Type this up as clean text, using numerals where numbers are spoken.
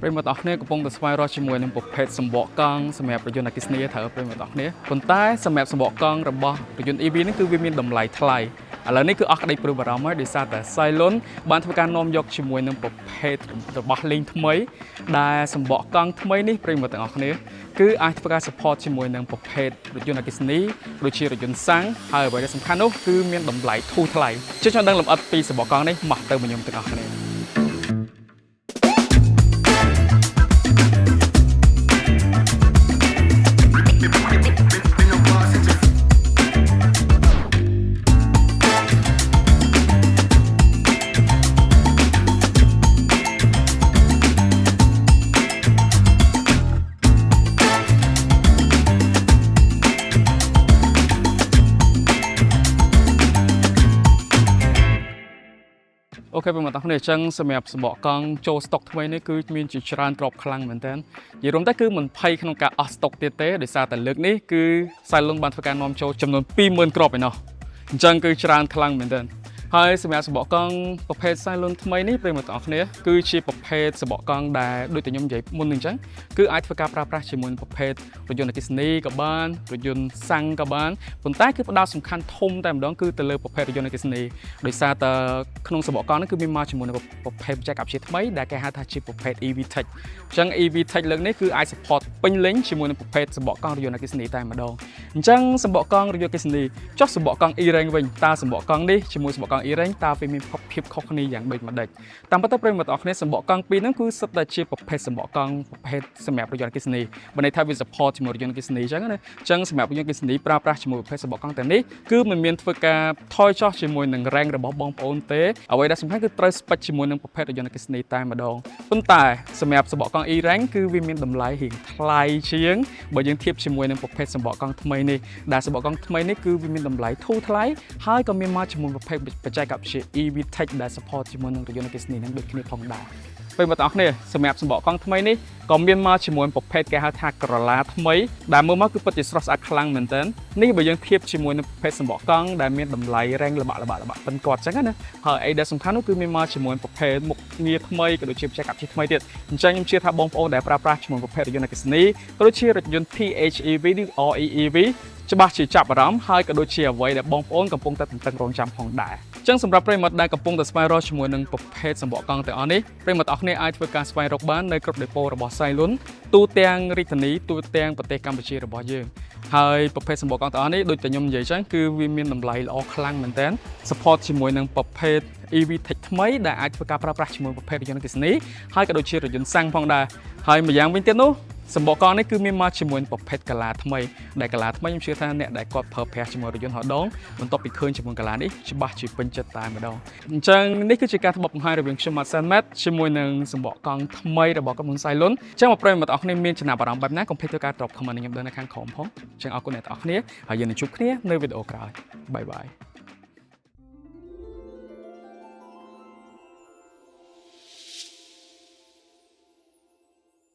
ប្រិមត្តអស់គ្នាកំពុងតែស្វែងរកជាមួយនឹងប្រភេទសម្បកកង់សម្រាប់រថយន្តអគ្គិសនីត្រូវប្រិមត្តអស់គ្នាប៉ុន្តែសម្រាប់សម្បកកង់របស់រថយន្ត EV នេះគឺវាមានតម្លៃថ្លៃឥឡូវនេះគឺអស់ក្តីព្រួយបារម្ភហើយដោយសារតែ Cylon បានធ្វើការនាំយកជាមួយនឹងប្រភេទរបស់លេងថ្មីដែលសម្បកកង់ថ្មីនេះប្រិមត្តទាំងអស់គ្នាគឺអាចធ្វើការ support ជាមួយនឹងប្រភេទរថយន្តអគ្គិសនីដូចជារថយន្តសាំងហើយអ្វីដែលសំខាន់នោះគឺមានតម្លៃធូរថ្លៃជិះចង់ដឹងលម្អិតពីសម្បកកង់នេះមកទៅខ្ញុំទាំងអស់គ្នាអូខេបងប្អូនអញ្ចឹងសម្រាប់សម្បកកង់ចូល stock ថ្មីនេះគឺមានជាច្រើនក្របខ្លាំងមែនតើនិយាយរួមទៅគឺមិនភ័យក្នុងការអស់ stock ទៀតទេដោយសារតែលើកនេះគឺ Cylon បានធ្វើការនាំចូលចំនួន 20000 គ្រាប់ឯណោះអញ្ចឹងគឺច្រើនខ្លាំងមែនតើហើយសម្រាប់សម្បកកង់ប្រភេទ Cylon ថ្មីនេះប្រិយមិត្តទាំងអស់គ្នាគឺជាប្រភេទសម្បកកង់ដែលដូចតែខ្ញុំនិយាយមុនអញ្ចឹងគឺអាចធ្វើការប្រើប្រាស់ជាមួយប្រភេទរថយន្តអគ្គិសនីក៏បានរថយន្តសាំងក៏បានប៉ុន្តែគឺផ្ដោតសំខាន់ធំតែម្ដងគឺទៅលើប្រភេទរថយន្តអគ្គិសនីដោយសារតែក្នុងសម្បកកង់នេះគឺមានមកជាមួយនឹងប្រភេទបច្ចេកវិទ្យាថ្មីដែលគេហៅថាជាប្រភេទ EV Tech អញ្ចឹង EV Tech លើកនេះគឺអាច support ពេញលេញជាមួយនឹងប្រភេទសម្បកកង់រថយន្តអគ្គិសនីតែម្ដងអញ្ចឹងសម្បកកង់រថយន្តអគ្គិសនីចុះសម្បកកង់ E-Range វិញតើសម្បកកង់នេះជាមួយសម្បកកង់ E-Range តើវាមានភាពខុសគ្នាយ៉ាងដូចម្ដេចតាមពិតទៅប្រិយមិត្តអរគ្នាសម្បកកង់ពីរហ្នឹងគឺសុទ្ធតែជាប្រភេទសម្បកកង់ប្រភេទសម្រាប់រថយន្តអគ្គិសនីបើន័យថាវា support ជាមួយរថយន្តអគ្គិសនីអញ្ចឹងណាអញ្ចឹងសម្រាប់រថយន្តអគ្គិសនីប្រើប្រាស់ជាមួយប្រភេទសម្បកកង់ទាំងនេះគឺមិនមានធ្វើការថយចុះជាមួយនឹង rank របស់បងប្អូនទេអ្វីដែលសំខាន់គឺត្រូវ spec ជាមួយនឹងប្រភេទរថយន្តអគ្គិសនីតែម្ដងប៉ុន្តែសម្រាប់សម្បកកង់ E-Rank គឺវាមានតម្លៃរៀងថ្លៃជាងបើយើងធៀបជាមួយនឹងប្រភេទសម្បកកង់ថ្មីនេះដែលសម្បកកង់ថ្មីនេះគឺវាមានតម្លៃធូរថ្លៃហើយក៏មានមកជាមួយប្រភេទបច្ចេកវិទ្យា EV Tech ដែល support ជាមួយនឹងរថយន្តអគ្គិសនីនឹងដូចគ្នាផងដែរពេលបងប្អូនគ្នាសម្រាប់សម្បកកង់ថ្មីនេះក៏មានមកជាមួយប្រភេទគេហៅថាក្រឡាថ្មីដែលមើលមកគឺពិតជាស្រស់ស្អាតខ្លាំងមែនទែននេះបើយើងធៀបជាមួយនឹងប្រភេទសម្បកកង់ដែលមានតម្លៃរ៉េងល្បាក់ប៉ិនគាត់អញ្ចឹងណាហើយអីដែលសំខាន់នោះគឺមានមកជាមួយប្រភេទមុខងារថ្មីក៏ដូចជាបច្ចេកវិទ្យាថ្មីទៀតអញ្ចឹងខ្ញុំជឿថាបងប្អូនដែលប្រើប្រាស់ជាមួយប្រភេទរថយន្តអគ្គិសនីក៏ដូចជារថយន្ត PHEV ឬ REEV ច្បាស់ជាចាប់អារម្មណ៍ហើយក៏ដូចជាអ្វីដែលបងប្អូនកំពុងតែតន្ទឹងរង់ចាំផងដែរអញ្ចឹងសម្រាប់ប្រិយមិត្តដែលកំពុងតែស្វែងរកជាមួយនឹងប្រភេទសម្បកកង់ទាំងអស់នេះប្រិយមិត្តអរគ្នាអាចធ្វើការស្វែងរកបាននៅគ្រប់ដេប៉ូរបស់ Cylon ទូទាំងរាជធានីទូទាំងប្រទេសកម្ពុជារបស់យើងហើយប្រភេទសម្បកកង់ទាំងអស់នេះដូចតែខ្ញុំនិយាយចឹងគឺវាមានតម្លៃល្អខ្លាំងមែនតើ support ជាមួយនឹងប្រភេទ EV Tech ថ្មីដែលអាចធ្វើការប្រើប្រាស់ជាមួយប្រភេទរថយន្តអគ្គិសនីហើយក៏ដូចជារថយន្តសាំងផងដែរហើយម្យ៉ាងវិញទៀតនោះសម្បកកង់នេះគឺមានមកជាមួយប្រភេទកាឡាថ្មីដែលកាឡាថ្មីខ្ញុំជឿថាអ្នកដែលគាត់ប្រើប្រាស់ជាមួយរថយន្តហោះដងបន្ទាប់ពីឃើញជាមួយកាឡានេះច្បាស់ជាពេញចិត្តតែម្ដងអញ្ចឹងនេះគឺជាការត្បិតបង្ហាញរវាងខ្ញុំ Matt Sandmat ជាមួយនឹងសម្បកកង់ថ្មីរបស់ក្រុមហ៊ុន Cylon អញ្ចឹងមកប្រិយមិត្តអរគ្នាមានចំណាប់អារម្មណ៍បែបណាកុំភ្លេចធ្វើការ drop comment ខ្ញុំដឹងនៅខាងក្រោមផងអញ្ចឹងអរគុណអ្នកទាំងអស់គ្នាហើយយើងនឹងជួបគ្នានៅវីដេអូក្រោយបាយបាយ